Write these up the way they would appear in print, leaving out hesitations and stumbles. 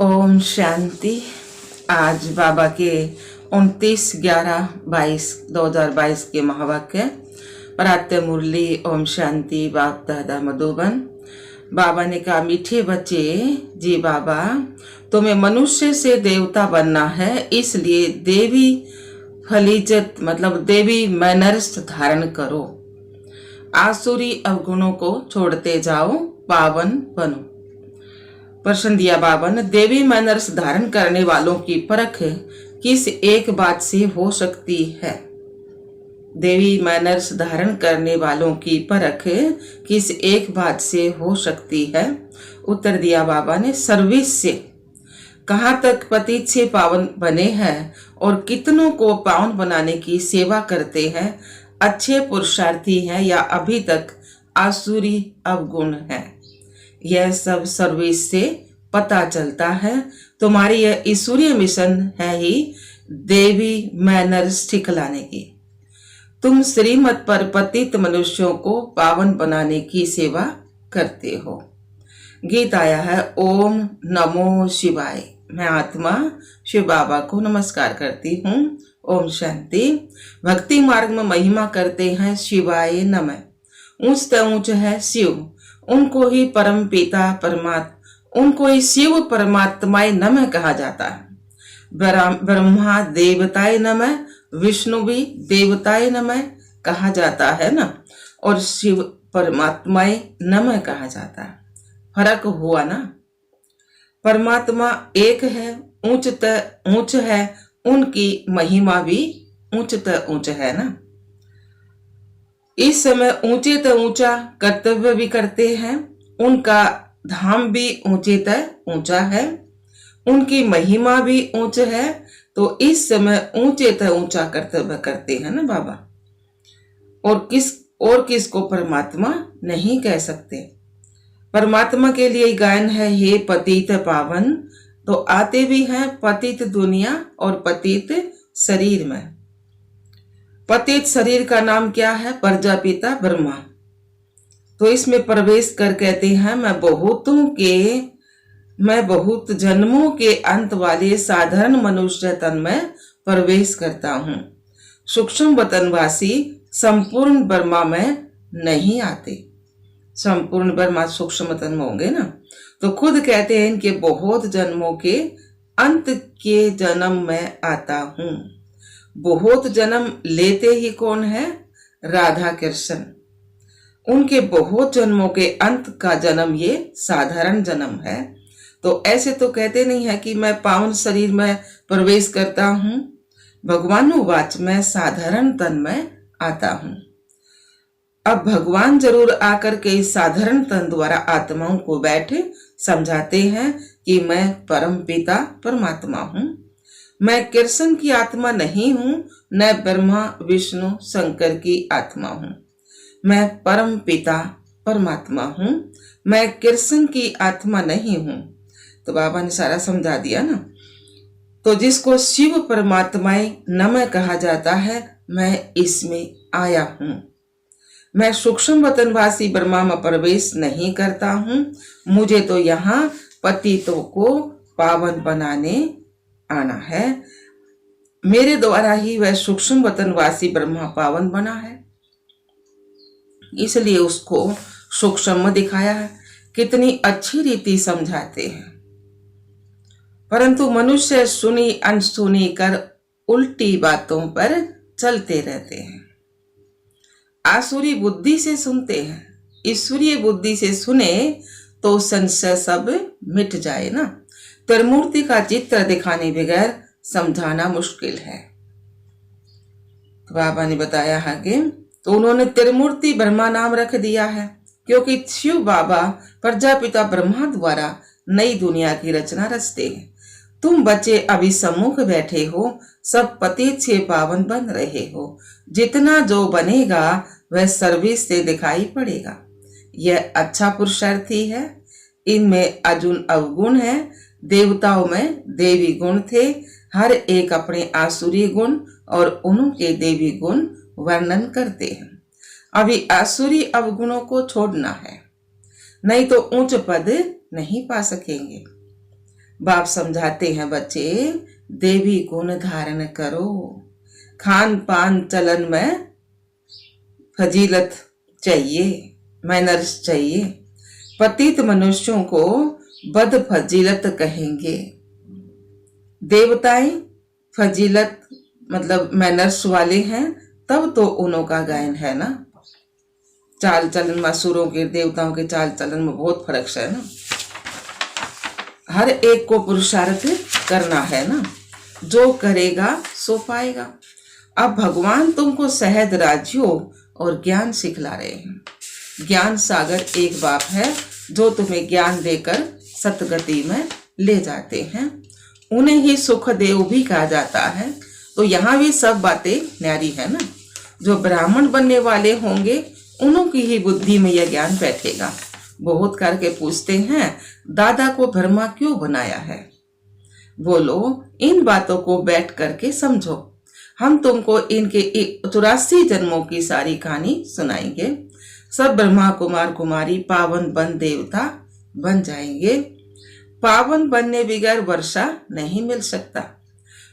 शांति। आज बाबा के 29/11/2022 के महावाक्य प्रातः मुरली। ओम शांति। बाप दादा मधुबन। बाबा ने कहा, मीठे बच्चे जी बाबा, तुम्हें मनुष्य से देवता बनना है, इसलिए देवी फलीजत मतलब देवी मैनर्स धारण करो। आसुरी अवगुणों को छोड़ते जाओ, पावन बनो। प्रश्न दिया बाबा ने, देवी मैनर्स धारण करने वालों की परख किस एक बात से हो सकती है? देवी मैनर्स धारण करने वालों की परख किस एक बात से हो सकती है? उत्तर दिया बाबा ने, सर्विस से। कहाँ तक पतित से पावन बने हैं और कितनों को पावन बनाने की सेवा करते हैं, अच्छे पुरुषार्थी हैं या अभी तक आसुरी अवगुण है, यह सब सर्विस से पता चलता है। तुम्हारी यह ईश्वरीय मिशन है ही देवी मैनर्स सिखलाने की। तुम श्रीमत पर पतित मनुष्यों को पावन बनाने की सेवा करते हो। गीत आया है, ओम नमो शिवाय। मैं आत्मा शिव बाबा को नमस्कार करती हूँ। ओम शांति। भक्ति मार्ग में महिमा करते हैं शिवाय नमः। ऊंच त ऊंच है शिव, उनको ही परम पिता उनको ही शिव परमात्माय नमः कहा जाता है। ब्रह्मा देवताय नमः, विष्णु भी देवताय नमः कहा जाता है ना, और शिव परमात्माय नमः कहा जाता है। फर्क हुआ ना। परमात्मा एक है, ऊंच त ऊंच है, उनकी महिमा भी ऊंच त ऊंच है ना। इस समय ऊंचे त ऊंचा कर्तव्य भी करते हैं, उनका धाम भी ऊंचे त ऊंचा है, उनकी महिमा भी ऊंच है, तो इस समय ऊंचे त ऊंचा कर्तव्य करते हैं ना बाबा। और किसको परमात्मा नहीं कह सकते। परमात्मा के लिए गायन है, हे पतित पावन, तो आते भी हैं पतित दुनिया और पतित शरीर में। पतित शरीर का नाम क्या है? प्रजापिता ब्रह्मा। तो इसमें प्रवेश कर कहते हैं, मैं बहुत जन्मों के अंत वाले साधारण मनुष्य तन में प्रवेश करता हूँ। सूक्ष्म वतनवासी संपूर्ण ब्रह्मा में नहीं आते। संपूर्ण ब्रह्मा सूक्ष्म वतन में होंगे ना, तो खुद कहते हैं इनके बहुत जन्मों के अंत के जन्म में आता हूँ। बहुत जन्म लेते ही कौन है? राधा कृष्ण। उनके बहुत जन्मों के अंत का जन्म ये साधारण जन्म है। तो ऐसे तो कहते नहीं है कि मैं पावन शरीर में प्रवेश करता हूँ। भगवानुवाच में साधारण तन में आता हूँ। अब भगवान जरूर आकर के इस साधारण तन द्वारा आत्माओं को बैठे समझाते हैं कि मैं परम पिता परमात्मा हूँ। मैं कृष्ण की आत्मा नहीं हूँ, न ब्रह्मा विष्णु शंकर की आत्मा हूँ। मैं परम पिता परमात्मा हूँ, मैं कृष्ण की आत्मा नहीं हूँ। तो बाबा ने सारा समझा दिया ना। तो जिसको शिव परमात्माय नमः कहा जाता है, मैं इसमें आया हूँ। मैं सूक्ष्म वतनवासी ब्रह्मा में प्रवेश नहीं करता हूँ। मुझे तो यहाँ पतितों को पावन बनाने आना है। मेरे द्वारा ही वह सूक्ष्म वतनवासी ब्रह्मा पावन बना है, इसलिए उसको सूक्ष्म में दिखाया है। कितनी अच्छी रीति समझाते हैं, परंतु मनुष्य सुनी अनसुनी कर उल्टी बातों पर चलते रहते हैं। आसुरी बुद्धि से सुनते हैं, ईश्वरीय बुद्धि से सुने तो संशय सब मिट जाए ना। त्रिमूर्ति का चित्र दिखाने बगैर समझाना मुश्किल है। तो बाबा ने बताया आगे, तो उन्होंने त्रिमूर्ति ब्रह्मा नाम रख दिया है, क्योंकि शिव बाबा प्रजापिता ब्रह्मा द्वारा नई दुनिया की रचना रचते हैं। तुम बच्चे अभी सम्मुख बैठे हो, सब पतित से पावन बन रहे हो। जितना जो बनेगा वह सर्विस से दिखाई पड़ेगा। यह अच्छा पुरुषार्थी है। इनमें अर्जुन अवगुण है, देवताओं में देवी गुण थे। हर एक अपने आसुरी गुण और उनके देवी गुण वर्णन करते हैं। अभी आसुरी अवगुणों को छोड़ना है, नहीं तो ऊंच पद नहीं पा सकेंगे। बाप समझाते हैं, बच्चे देवी गुण धारण करो, खान पान चलन में फजीलत चाहिए, मैनर्स चाहिए। पतित मनुष्यों को बद फजीलत कहेंगे, देवताएं फजीलत मतलब मैनर्स वाले हैं, तब तो उन्हों का गायन है ना। चाल चलन में असुरों के देवताओं के चाल चलन में बहुत फर्क है ना। हर एक को पुरुषार्थ करना है ना, जो करेगा सो पाएगा। अब भगवान तुमको सहज राज्यों और ज्ञान सिखला रहे हैं। ज्ञान सागर एक बाप है जो तुम्हें ज्ञान देकर सतगति में ले जाते हैं। उन्हें ही सुख देव भी कहा जाता है। तो यहाँ भी सब बातें न्यारी है ना। जो ब्राह्मण बनने वाले होंगे उन्हों की ही बुद्धि में यह ज्ञान बैठेगा। बहुत करके पूछते हैं, दादा को ब्रह्मा क्यों बनाया है? बोलो, इन बातों को बैठ करके समझो। हम तुमको इनके 84 जन्मों की सारी कहानी सुनाएंगे। सब ब्रह्मा कुमार कुमारी पावन बन देवता बन जाएंगे। पावन बनने बगैर वर्षा नहीं मिल सकता।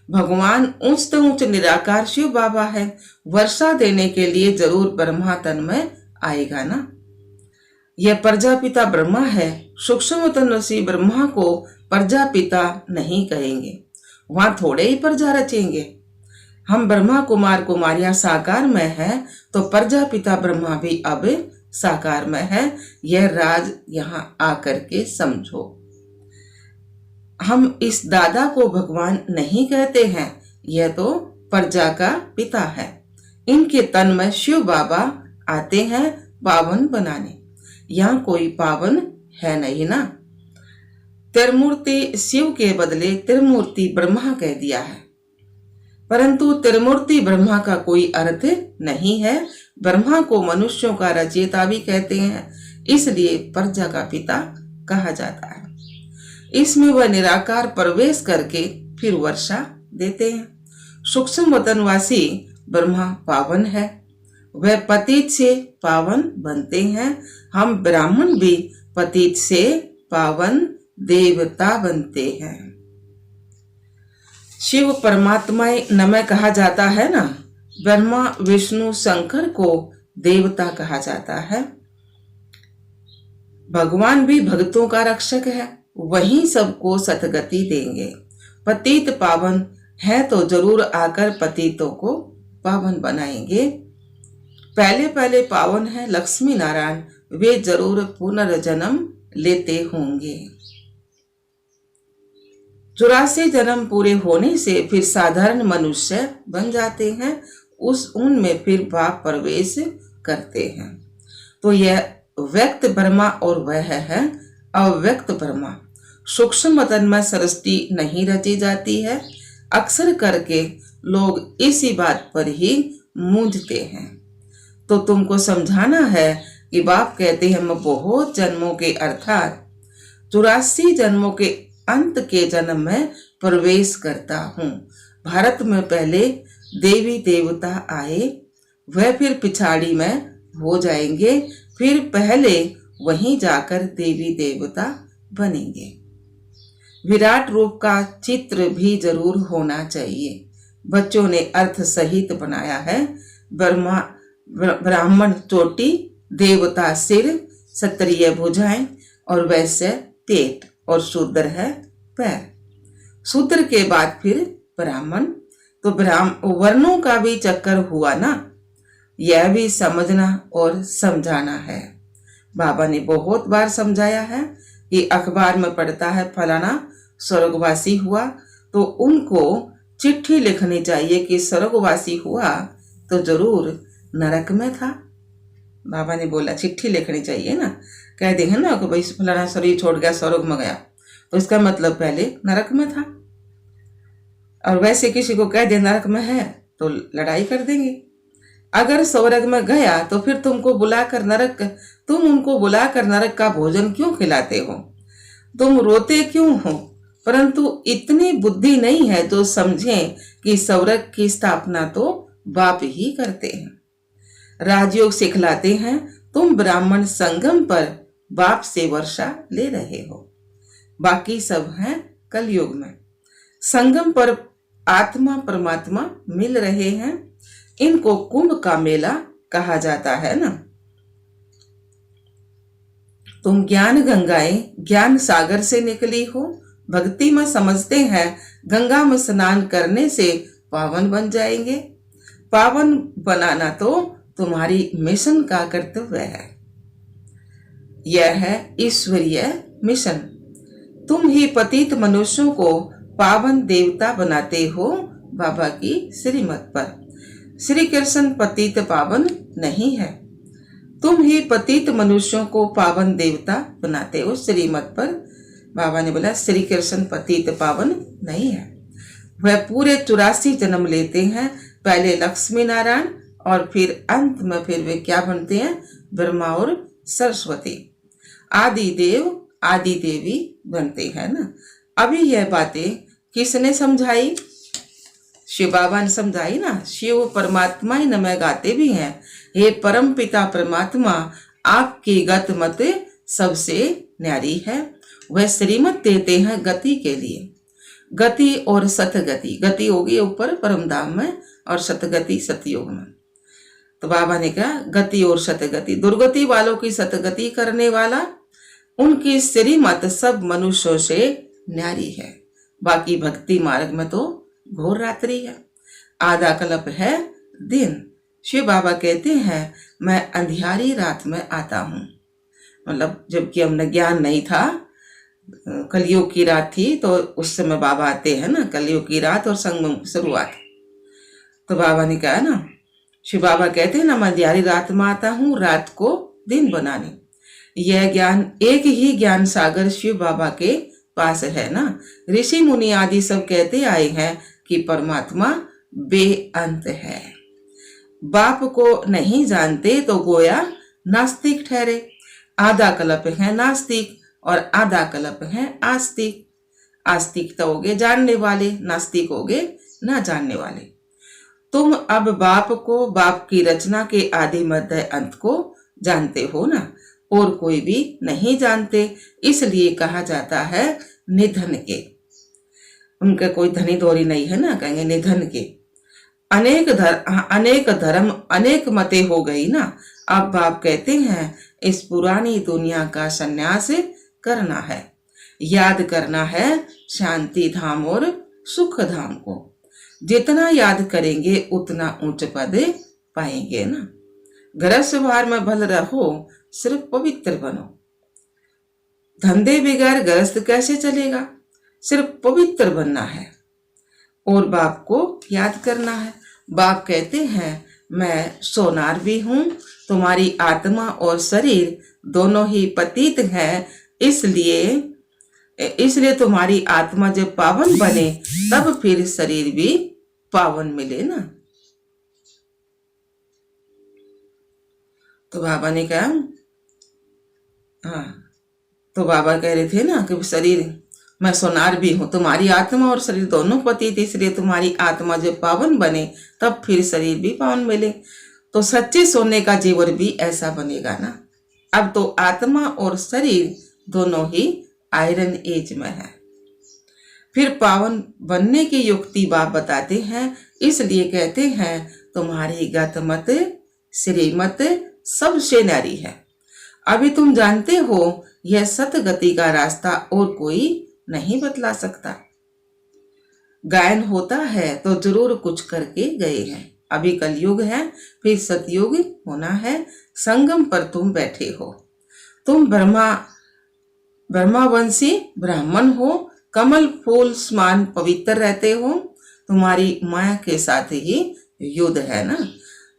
भगवान ऊंच तो ऊंच निराकार शिव बाबा है, वर्षा देने के लिए जरूर ब्रह्मा तन में आएगा ना। यह प्रजापिता ब्रह्मा है। सूक्ष्म तन से ब्रह्मा को प्रजापिता नहीं कहेंगे, वहां थोड़े ही प्रजा रचेंगे। हम ब्रह्मा कुमार कुमारियां साकार में है, तो प्रजापिता ब्रह्मा भी अब साकार में है। यह राज यहाँ आकर के समझो। हम इस दादा को भगवान नहीं कहते हैं, यह तो प्रजा का पिता है। इनके तन में शिव बाबा आते हैं पावन बनाने। यहाँ कोई पावन है नहीं ना। त्रिमूर्ति शिव के बदले त्रिमूर्ति ब्रह्मा कह दिया है, परंतु त्रिमूर्ति ब्रह्मा का कोई अर्थ नहीं है। ब्रह्मा को मनुष्यों का रचयिता भी कहते हैं, इसलिए प्रजा का पिता कहा जाता है। इसमें वह निराकार प्रवेश करके फिर वर्षा देते हैं। सूक्ष्म वतनवासी ब्रह्मा पावन है, वह पतित से पावन बनते हैं। हम ब्राह्मण भी पतित से पावन देवता बनते हैं। शिव परमात्मा नमः कहा जाता है ना। ब्रह्मा विष्णु शंकर को देवता कहा जाता है। भगवान भी भक्तों का रक्षक है, वही सबको सतगति देंगे। पतित पावन है तो जरूर आकर पतितों को पावन बनाएंगे। पहले पहले पावन है लक्ष्मी नारायण, वे जरूर पुनर्जन्म लेते होंगे। 84 जन्म पूरे होने से फिर साधारण मनुष्य बन जाते हैं। उनमें फिर बाप प्रवेश करते हैं। तो यह व्यक्त ब्रह्मा और वह है अव्यक्त ब्रह्मा। सूक्ष्म तन में सृष्टि नहीं रची जाती है। अक्सर करके लोग इसी बात पर ही मूंझते हैं। तो तुमको समझाना है कि बाप कहते हैं, मैं बहुत जन्मों के अर्थात 84 जन्मों के अंत के जन्म में प्रवेश करता हूँ। भारत में पहले देवी देवता आए, वह फिर पिछाड़ी में हो जाएंगे, फिर पहले वहीं जाकर देवी देवता बनेंगे। विराट रूप का चित्र भी जरूर होना चाहिए। बच्चों ने अर्थ सहित बनाया है। ब्राह्मण चोटी, देवता सिर, क्षत्रिय भुजाएं और वैश्य पेट और शूद्र है पैर। शूद्र के बाद फिर ब्राह्मण। तो वर्णों का भी चक्कर हुआ ना, यह भी समझना और समझाना है। बाबा ने बहुत बार समझाया है कि अखबार में पढ़ता है फलाना स्वर्गवासी हुआ, तो उनको चिट्ठी लिखनी चाहिए कि स्वर्गवासी हुआ तो जरूर नरक में था। बाबा ने बोला चिट्ठी लिखनी चाहिए ना, कह देंगे ना कि भाई फलाना शरीर छोड़ गया स्वर्ग में गया, तो इसका मतलब पहले नरक में था। और वैसे किसी को कह दे नरक में है तो लड़ाई कर देंगे। अगर स्वर्ग में गया तो फिर तुम उनको बुलाकर नरक का भोजन क्यों खिलाते हो? तुम रोते क्यों हो? परंतु इतनी बुद्धि नहीं है जो समझें कि स्वर्ग की स्थापना तो बाप ही करते हैं। राजयोग सिखलाते हैं। तुम ब्राह्मण संगम पर बाप से वर्षा ले रहे हो, बाकी सब हैं कलयुग में संगम पर आत्मा परमात्मा मिल रहे हैं। इनको कुंभ का मेला कहा जाता है ना। तुम ज्ञान गंगाएं ज्ञान सागर से निकली हो, भक्ति में समझते हैं गंगा में स्नान करने से पावन बन जाएंगे। पावन बनाना तो तुम्हारी मिशन का कर्तव्य है। यह है ईश्वरीय मिशन। तुम ही पतित मनुष्यों को पावन देवता बनाते हो बाबा की श्रीमत पर। श्री कृष्ण पतित पावन नहीं है, तुम ही पतित मनुष्यों को पावन देवता बनाते हो श्रीमत पर। बाबा ने बोला श्री कृष्ण पतित पावन नहीं है, वह पूरे 84 जन्म लेते हैं। पहले लक्ष्मी नारायण और फिर अंत में फिर वे क्या बनते हैं, ब्रह्मा और सरस्वती, आदि देव आदि देवी बनते हैं ना। अभी यह बातें किसने समझाई, शिव बाबा ने समझाई ना। शिव परमात्मा ही नमः गाते भी हैं, हे परम पिता परमात्मा आपकी गत मत सबसे न्यारी है। वह श्रीमत देते हैं गति के लिए, गति और सतगति। गति होगी ऊपर परम धाम में और सतगति सतयुग में। तो बाबा ने कहा गति और सतगति, दुर्गति वालों की सतगति करने वाला, उनकी श्रीमत सब मनुष्यों से न्यारी है। बाकी भक्ति मार्ग में तो घोर रात्रि है, आधा कल्प है दिन। शिव बाबा कहते हैं मैं अंधियारी रात में आता हूँ, मतलब जबकि हमने ज्ञान नहीं था, कलयुग की रात थी, तो उस समय बाबा आते हैं ना, कलयुग की रात और संगम की शुरुआत। तो बाबा ने कहा ना, शिव बाबा कहते हैं ना मैं अंधियारी रात में आता हूँ रात को दिन बनाने। यह ज्ञान एक ही ज्ञान सागर शिव बाबा के पास है ना। ऋषि मुनि आदि सब कहते आए हैं कि परमात्मा बेअंत है। बाप को नहीं जानते तो गोया नास्तिक ठहरे। आधा कल्प है नास्तिक और आधा कल्प है आस्तिक। आस्तिक तो होगे जानने वाले, नास्तिक होगे ना जानने वाले। तुम अब बाप को, बाप की रचना के आदि मध्य अंत को जानते हो ना, और कोई भी नहीं जानते, इसलिए कहा जाता है निधन के। उनका कोई धनी धोरी नहीं है ना, कहेंगे निधन के। अनेक धर्म अनेक मतें हो गई ना। अब बाप कहते हैं इस पुरानी दुनिया का संन्यास करना है, याद करना है शांति धाम और सुख धाम को। जितना याद करेंगे उतना उच्च पद पाएंगे ना। गृहस्थ व्यवहार में भल रहो, सिर्फ पवित्र बनो। धंधे बगैर गृहस्थ कैसे चलेगा, सिर्फ पवित्र बनना है और बाप को याद करना है। बाप कहते हैं मैं सोनार भी हूँ, तुम्हारी आत्मा और शरीर दोनों ही पतित हैं, इसलिए तुम्हारी आत्मा जब पावन बने तब फिर शरीर भी पावन मिले ना। तो बाबा ने कहा, हाँ, तो बाबा कह रहे थे ना कि शरीर मैं सोनार भी हूं, तुम्हारी आत्मा और शरीर दोनों पतित, इसलिए तुम्हारी आत्मा जब पावन बने तब फिर शरीर भी पावन मिले। तो सच्चे सोने का जीवन भी ऐसा बनेगा ना। अब तो आत्मा और शरीर दोनों ही आयरन एज में है। फिर पावन बनने की युक्ति बाप बताते हैं, इसलिए कहते हैं तुम्हारी गत मत श्रीमत सबसे न्यारी है। अभी तुम जानते हो यह सतगति का रास्ता और कोई नहीं बतला सकता। गायन होता है तो जरूर कुछ करके गए हैं। अभी कलयुग है, फिर सतयुग होना है। संगम पर तुम बैठे हो। तुम ब्रह्मावंशी ब्राह्मण हो, कमल फूल समान पवित्र रहते हो। तुम्हारी माया के साथ ही युद्ध है ना।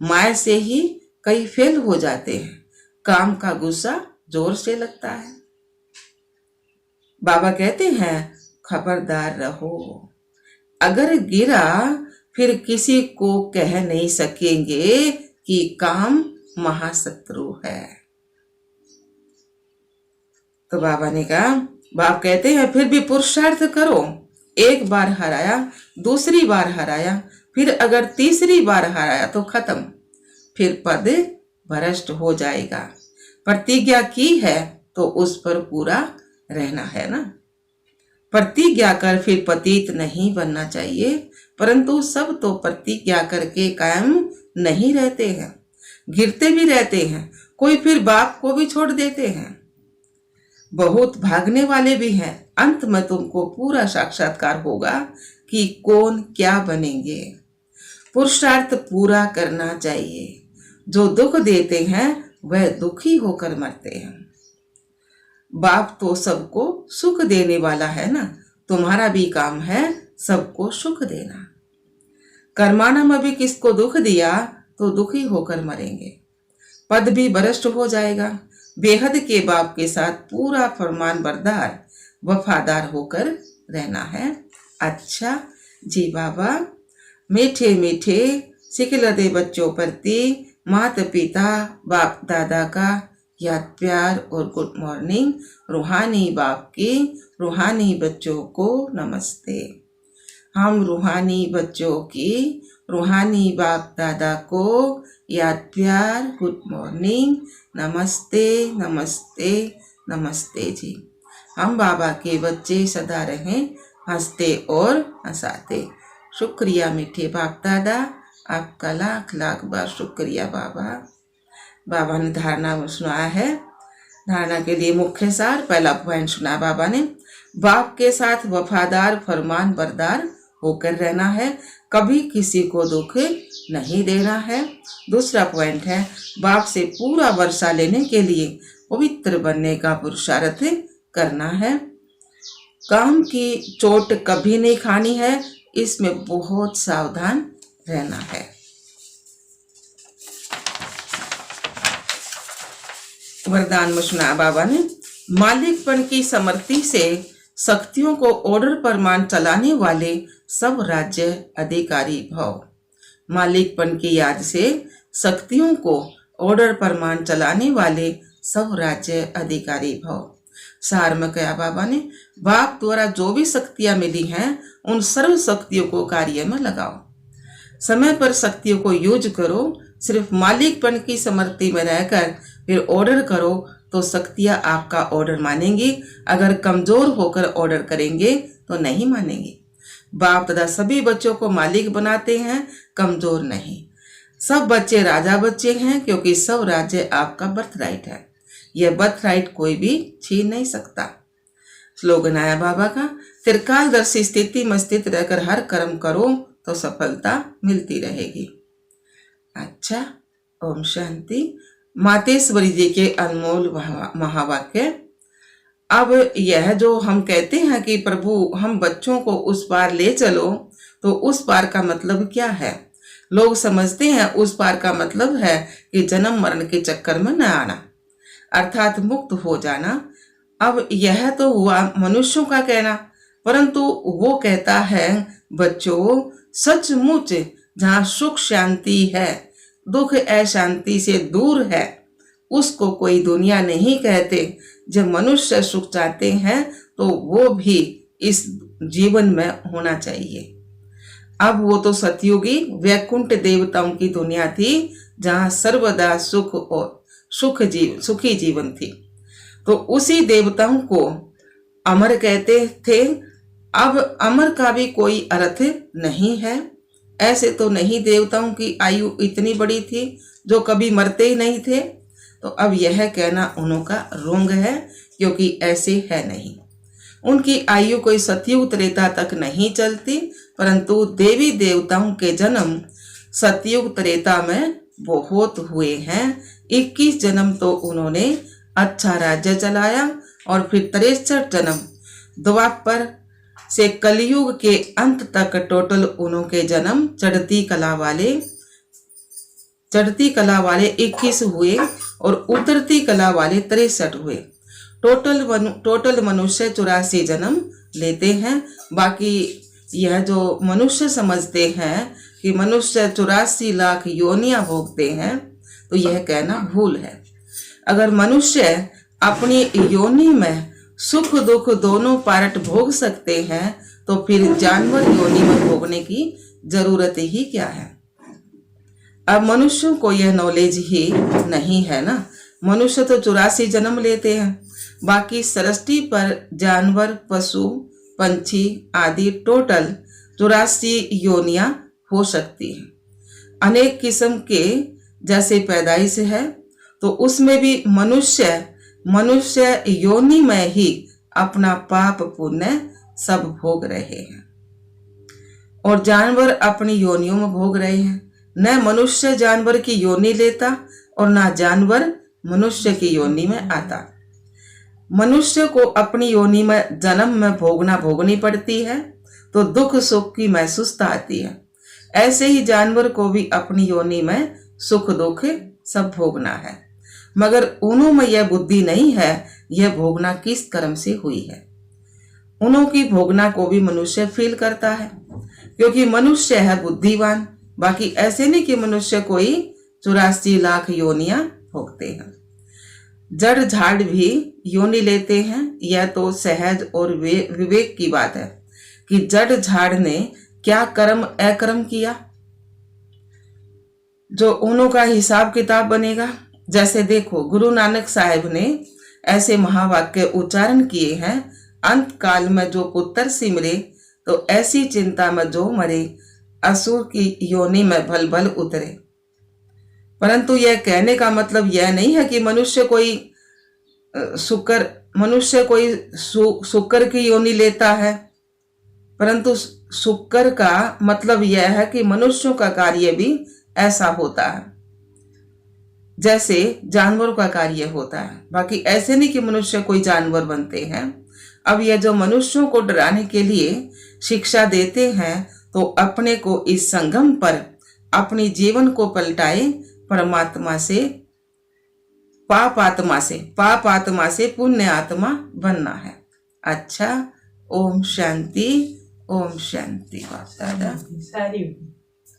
माया से ही कई फेल हो जाते हैं, काम का गुस्सा जोर से लगता है। बाबा कहते हैं खबरदार रहो, अगर गिरा फिर किसी को कह नहीं सकेंगे कि काम महाशत्रु है। तो बाबा ने कहा, बाप कहते हैं फिर भी पुरुषार्थ करो। एक बार हराया, दूसरी बार हराया, फिर अगर तीसरी बार हराया तो खत्म, फिर पद भ्रष्ट हो जाएगा। प्रतिज्ञा की है तो उस पर पूरा रहना है ना। प्रतिज्ञा कर फिर पतित नहीं बनना चाहिए, परंतु सब तो प्रतिज्ञा करके कायम नहीं रहते हैं, गिरते भी रहते हैं, कोई फिर बाप को भी छोड़ देते हैं, बहुत भागने वाले भी हैं। अंत में तुमको पूरा साक्षात्कार होगा कि कौन क्या बनेंगे। पुरुषार्थ पूरा करना चाहिए। जो दुख देते हैं वह दुखी होकर मरते हैं। बाप तो सबको सुख देने वाला है ना, तुम्हारा भी काम है सबको सुख देना। कर्माना में भी किसको दुख दिया तो दुखी होकर मरेंगे, पद भी भ्रष्ट हो जाएगा। बेहद के बाप के साथ पूरा फरमान बरदार वफादार होकर रहना है। अच्छा जी बाबा, मीठे मीठे सिखलते बच्चों प्रति माता पिता बाप दादा का याद प्यार और गुड मॉर्निंग। रूहानी बाप की रूहानी बच्चों को नमस्ते। हम रूहानी बच्चों की रूहानी बाप दादा को याद प्यार गुड मॉर्निंग, नमस्ते नमस्ते नमस्ते जी। हम बाबा के बच्चे सदा रहें हंसते और हंसाते। शुक्रिया मीठे बाप दादा, आपका लाख लाख बार शुक्रिया बाबा। बाबा ने धारणा सुनाया है। धारणा के लिए मुख्य सार, पहला पॉइंट सुना बाबा ने, बाप के साथ वफादार फरमान बरदार होकर रहना है, कभी किसी को दुख नहीं देना है। दूसरा पॉइंट है, बाप से पूरा वर्षा लेने के लिए पवित्र बनने का पुरुषार्थ करना है। काम की चोट कभी नहीं खानी है, इसमें बहुत सावधान रहना है। वरदान में सुना बाबा ने, मालिकपन की समर्थी से शक्तियों को ऑर्डर परमान चलाने वाले सब राज्य अधिकारी भव। मालिकपन की याद से शक्तियों को ऑर्डर परमान चलाने वाले सब राज्य अधिकारी भव। सार में कहा बाबा ने, बाप द्वारा जो भी शक्तियां मिली हैं उन सर्व शक्तियों को कार्य में लगाओ। समय पर शक्तियों को यूज करो। सिर्फ मालिकपन की समर्थी में रहकर फिर ऑर्डर करो तो शक्तियां आपका ऑर्डर मानेंगी। अगर कमजोर होकर ऑर्डर करेंगे तो नहीं मानेंगे। बाप तथा सभी बच्चों को मालिक बनाते हैं, कमजोर नहीं। सब बच्चे राजा बच्चे हैं, क्योंकि सब राज्य आपका बर्थ राइट है। यह बर्थ राइट कोई भी छीन नहीं सकता। स्लोगन आया बाबा का, त्रिकालदर्शी स्थिति में स्थित रहकर हर कर्म करो तो सफलता मिलती रहेगी। अच्छा, ओम शांति। मातेश्वरी जी के अनमोल महावाक्य। अब यह जो हम कहते हैं कि प्रभु हम बच्चों को उस पार ले चलो, तो उस पार का मतलब क्या है? लोग समझते हैं उस पार का मतलब है कि जन्म मरण के चक्कर में न आना, अर्थात मुक्त हो जाना। अब यह तो हुआ मनुष्यों का कहना, परंतु वो कहता है बच्चों, सचमुच जहाँ सुख शांति है, दुख अशांति से दूर है, उसको कोई दुनिया नहीं कहते। जब मनुष्य सुख चाहते हैं तो वो भी इस जीवन में होना चाहिए। अब वो तो सतयुगी वैकुंठ देवताओं की दुनिया थी, जहाँ सर्वदा सुख और सुखी जीवन थी। तो उसी देवताओं को अमर कहते थे। अब अमर का भी कोई अर्थ नहीं है। ऐसे तो नहीं देवताओं की आयु इतनी बड़ी थी जो कभी मरते ही नहीं थे। तो अब यह कहना उन्हों का रोंग है, क्योंकि ऐसे है नहीं। उनकी आयु कोई सतयुग त्रेता तक नहीं चलती, परंतु देवी देवताओं के जन्म सतयुग त्रेता में बहुत हुए हैं। 21 जन्म तो उन्होंने अच्छा राज्य चलाया, और फिर 63 जन्म द्वापर से कलयुग के अंत तक टोटल उनके जन्म चढ़ती कला वाले 21 हुए और उतरती कला वाले 63 हुए। टोटल मनुष्य 84 जन्म लेते हैं। बाकी यह जो मनुष्य समझते हैं कि मनुष्य 84 लाख योनियां भोगते हैं, तो यह कहना भूल है। अगर मनुष्य अपनी योनि में सुख दुख दोनों पार्ट भोग सकते हैं, तो फिर जानवर योनि में भोगने की जरूरत ही क्या है? अब मनुष्यों को यह नॉलेज ही नहीं है ना। मनुष्य तो 84 जन्म लेते हैं। बाकी सृष्टि पर जानवर, पशु, पंछी आदि टोटल 84 योनियां हो सकती हैं। अनेक किस्म के जैसे पैदाइश है तो उसमें भी मनुष्य योनि में ही अपना पाप पुण्य सब भोग रहे हैं और जानवर अपनी योनियों में भोग रहे हैं। न मनुष्य जानवर की योनि लेता और ना जानवर मनुष्य की योनि में आता। मनुष्य को अपनी योनि में जन्म में भोगनी पड़ती है तो दुख सुख की महसूसता आती है। ऐसे ही जानवर को भी अपनी योनि में सुख दुख सब भोगना है, मगर उन्हों में यह बुद्धि नहीं है यह भोगना किस कर्म से हुई है। उन्हों की भोगना को भी मनुष्य फील करता है क्योंकि मनुष्य है बुद्धिवान। बाकी ऐसे नहीं कि मनुष्य कोई 84 लाख योनियां भोगते हैं। जड़ झाड़ भी योनि लेते हैं। यह तो सहज और विवेक की बात है कि जड़ झाड़ ने क्या कर्म अकर्म किया जो उन्हों का हिसाब किताब बनेगा। जैसे देखो गुरु नानक साहिब ने ऐसे महावाक्य उच्चारण किए हैं, अंत काल में जो पुत्र सिमरे तो ऐसी चिंता में जो मरे, असुर की योनि में भल भल उतरे। परंतु यह कहने का मतलब यह नहीं है कि मनुष्य कोई शुक्र की योनि लेता है, परंतु शुक्र का मतलब यह है कि मनुष्यों का कार्य भी ऐसा होता है जैसे जानवरों का कार्य होता है। बाकी ऐसे नहीं कि मनुष्य कोई जानवर बनते हैं। अब यह जो मनुष्यों को डराने के लिए शिक्षा देते हैं तो अपने को इस संगम पर अपने जीवन को पलटाए, परमात्मा से पाप आत्मा से पुण्य आत्मा बनना है। अच्छा, ओम शांति, ओम शांति। बाप दादा।